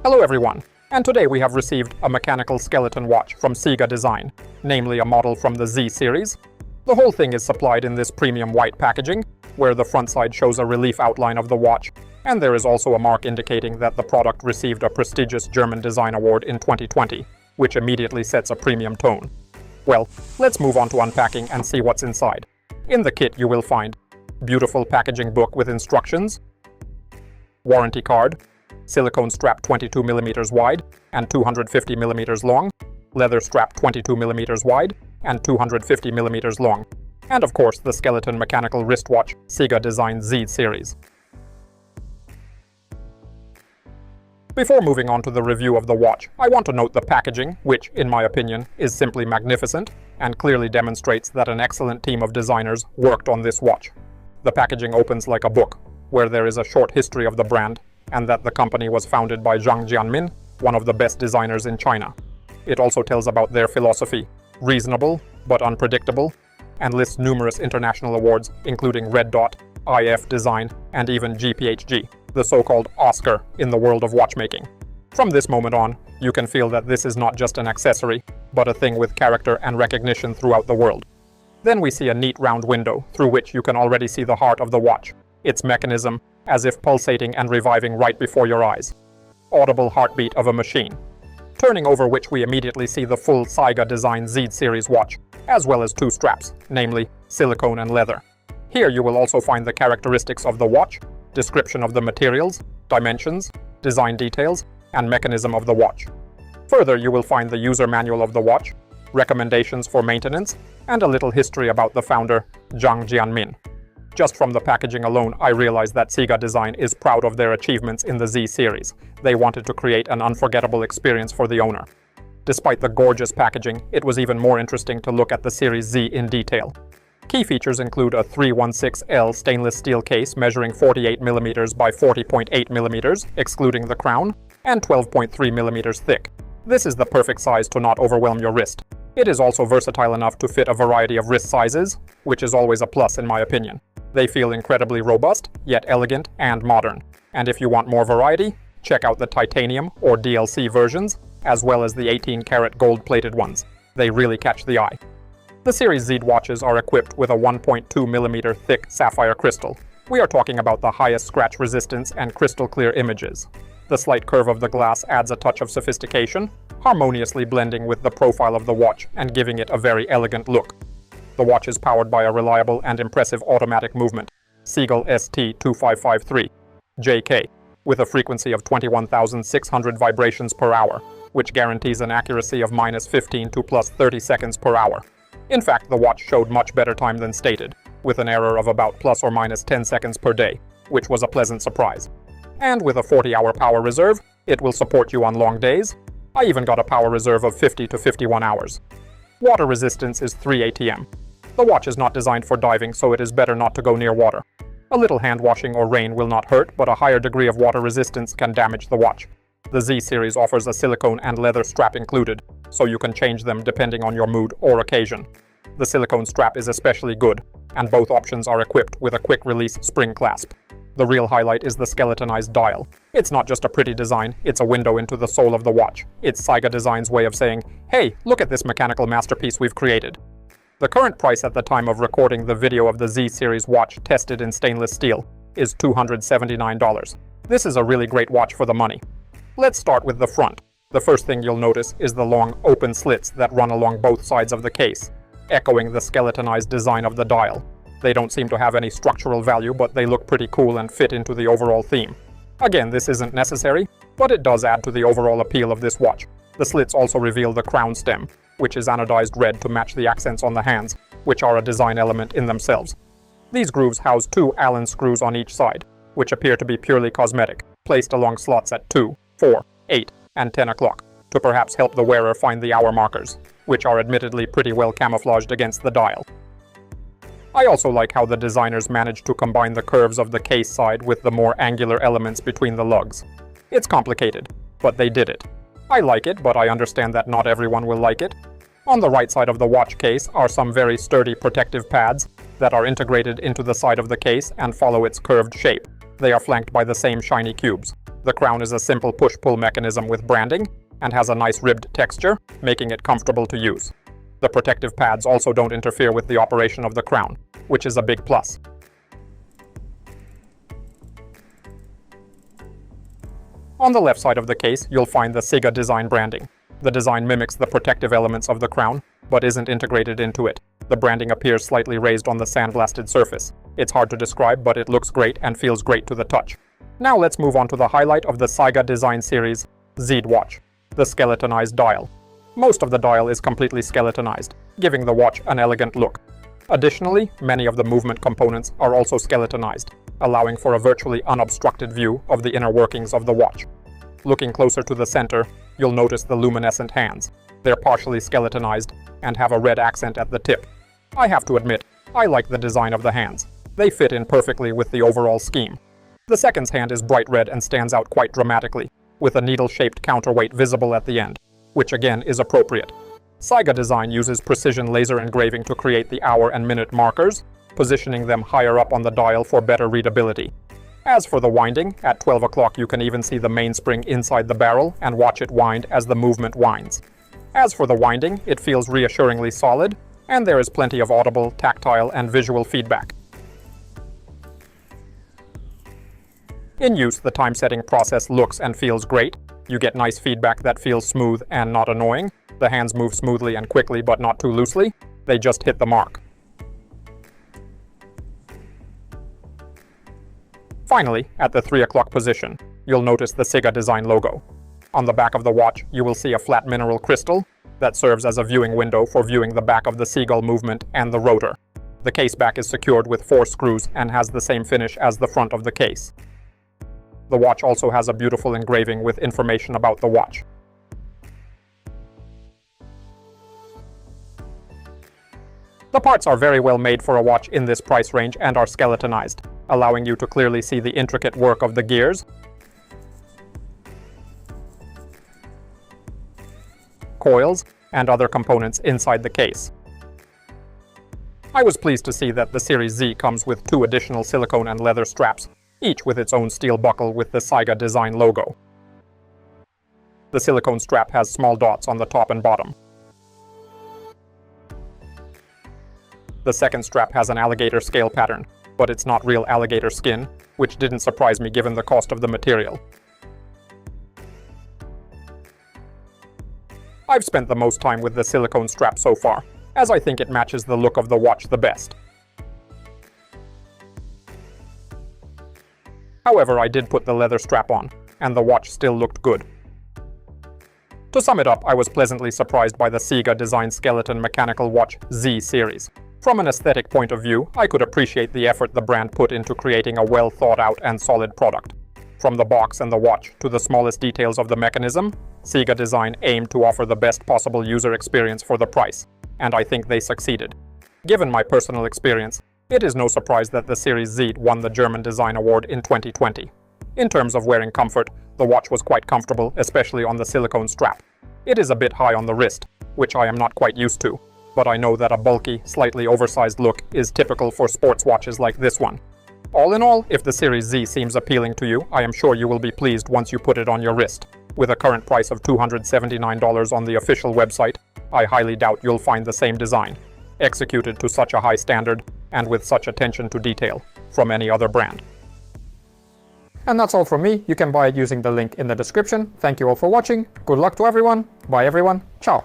Hello everyone, and today we have received a mechanical skeleton watch from CIGA Design, namely a model from the Z series. The whole thing is supplied in this premium white packaging, where the front side shows a relief outline of the watch, and there is also a mark indicating that the product received a prestigious German design award in 2020, which immediately sets a premium tone. Well, let's move on to unpacking and see what's inside. In the kit you will find beautiful packaging book with instructions, warranty card, silicone strap 22mm wide and 250mm long, leather strap 22mm wide and 250mm long, and of course the skeleton mechanical wristwatch CIGA Design Z series. Before moving on to the review of the watch, I want to note the packaging, which, in my opinion, is simply magnificent and clearly demonstrates that an excellent team of designers worked on this watch. The packaging opens like a book, where there is a short history of the brand, and that the company was founded by Zhang Jianmin, one of the best designers in China. It also tells about their philosophy, reasonable but unpredictable, and lists numerous international awards including Red Dot, IF Design, and even GPHG, the so-called Oscar in the world of watchmaking. From this moment on, you can feel that this is not just an accessory, but a thing with character and recognition throughout the world. Then we see a neat round window through which you can already see the heart of the watch, its mechanism, as if pulsating and reviving right before your eyes. Audible heartbeat of a machine. Turning over which we immediately see the full CIGA Design Z series watch, as well as two straps, namely silicone and leather. Here you will also find the characteristics of the watch, description of the materials, dimensions, design details, and mechanism of the watch. Further, you will find the user manual of the watch, recommendations for maintenance, and a little history about the founder, Zhang Jianmin. Just from the packaging alone, I realized that CIGA Design is proud of their achievements in the Z series. They wanted to create an unforgettable experience for the owner. Despite the gorgeous packaging, it was even more interesting to look at the Series Z in detail. Key features include a 316L stainless steel case measuring 48mm by 40.8mm, excluding the crown, and 12.3mm thick. This is the perfect size to not overwhelm your wrist. It is also versatile enough to fit a variety of wrist sizes, which is always a plus in my opinion. They feel incredibly robust, yet elegant and modern. And if you want more variety, check out the titanium or DLC versions, as well as the 18-karat gold-plated ones. They really catch the eye. The Series Z watches are equipped with a 1.2mm thick sapphire crystal. We are talking about the highest scratch resistance and crystal clear images. The slight curve of the glass adds a touch of sophistication, harmoniously blending with the profile of the watch and giving it a very elegant look. The watch is powered by a reliable and impressive automatic movement, Seagull ST2553, JK, with a frequency of 21,600 vibrations per hour, which guarantees an accuracy of -15 to +30 seconds per hour. In fact, the watch showed much better time than stated, with an error of about ±10 seconds per day, which was a pleasant surprise. And with a 40-hour power reserve, it will support you on long days. I even got a power reserve of 50 to 51 hours. Water resistance is 3 ATM. The watch is not designed for diving, so it is better not to go near water. A little hand washing or rain will not hurt, but a higher degree of water resistance can damage the watch. The Z series offers a silicone and leather strap included, so you can change them depending on your mood or occasion. The silicone strap is especially good, and both options are equipped with a quick-release spring clasp. The real highlight is the skeletonized dial. It's not just a pretty design, it's a window into the soul of the watch. It's CIGA Design's way of saying, hey, look at this mechanical masterpiece we've created. The current price at the time of recording the video of the Z series watch tested in stainless steel is $279. This is a really great watch for the money. Let's start with the front. The first thing you'll notice is the long open slits that run along both sides of the case, echoing the skeletonized design of the dial. They don't seem to have any structural value, but they look pretty cool and fit into the overall theme. Again, this isn't necessary, but it does add to the overall appeal of this watch. The slits also reveal the crown stem, which is anodized red to match the accents on the hands, which are a design element in themselves. These grooves house two Allen screws on each side, which appear to be purely cosmetic, placed along slots at 2, 4, 8, and 10 o'clock, to perhaps help the wearer find the hour markers, which are admittedly pretty well camouflaged against the dial. I also like how the designers managed to combine the curves of the case side with the more angular elements between the lugs. It's complicated, but they did it. I like it, but I understand that not everyone will like it. On the right side of the watch case are some very sturdy protective pads that are integrated into the side of the case and follow its curved shape. They are flanked by the same shiny cubes. The crown is a simple push-pull mechanism with branding and has a nice ribbed texture, making it comfortable to use. The protective pads also don't interfere with the operation of the crown, which is a big plus. On the left side of the case, you'll find the CIGA design branding. The design mimics the protective elements of the crown, but isn't integrated into it. The branding appears slightly raised on the sandblasted surface. It's hard to describe, but it looks great and feels great to the touch. Now let's move on to the highlight of the CIGA design series, Z watch, the skeletonized dial. Most of the dial is completely skeletonized, giving the watch an elegant look. Additionally, many of the movement components are also skeletonized, allowing for a virtually unobstructed view of the inner workings of the watch. Looking closer to the center, you'll notice the luminescent hands. They're partially skeletonized and have a red accent at the tip. I have to admit, I like the design of the hands. They fit in perfectly with the overall scheme. The second's hand is bright red and stands out quite dramatically, with a needle-shaped counterweight visible at the end, which again is appropriate. CIGA design uses precision laser engraving to create the hour and minute markers, positioning them higher up on the dial for better readability. As for the winding, at 12 o'clock you can even see the mainspring inside the barrel and watch it wind as the movement winds. As for the winding, it feels reassuringly solid, and there is plenty of audible, tactile, and visual feedback. In use, the time-setting process looks and feels great. You get nice feedback that feels smooth and not annoying. The hands move smoothly and quickly, but not too loosely. They just hit the mark. Finally, at the 3 o'clock position, you'll notice the CIGA design logo. On the back of the watch, you will see a flat mineral crystal that serves as a viewing window for viewing the back of the Seagull movement and the rotor. The caseback is secured with 4 screws and has the same finish as the front of the case. The watch also has a beautiful engraving with information about the watch. The parts are very well made for a watch in this price range and are skeletonized, allowing you to clearly see the intricate work of the gears, coils, and other components inside the case. I was pleased to see that the Series Z comes with 2 additional silicone and leather straps, each with its own steel buckle with the CIGA design logo. The silicone strap has small dots on the top and bottom. The second strap has an alligator scale pattern, but it's not real alligator skin, which didn't surprise me given the cost of the material. I've spent the most time with the silicone strap so far, as I think it matches the look of the watch the best. However, I did put the leather strap on, and the watch still looked good. To sum it up, I was pleasantly surprised by the CIGA design skeleton mechanical watch Z series. From an aesthetic point of view, I could appreciate the effort the brand put into creating a well thought out and solid product. From the box and the watch to the smallest details of the mechanism, CIGA design aimed to offer the best possible user experience for the price, and I think they succeeded. Given my personal experience, it is no surprise that the Series Z won the German Design Award in 2020. In terms of wearing comfort, the watch was quite comfortable, especially on the silicone strap. It is a bit high on the wrist, which I am not quite used to, but I know that a bulky, slightly oversized look is typical for sports watches like this one. All in all, if the Series Z seems appealing to you, I am sure you will be pleased once you put it on your wrist. With a current price of $279 on the official website, I highly doubt you'll find the same design, executed to such a high standard and with such attention to detail, from any other brand. And that's all from me. You can buy it using the link in the description. Thank you all for watching. Good luck to everyone. Bye everyone. Ciao.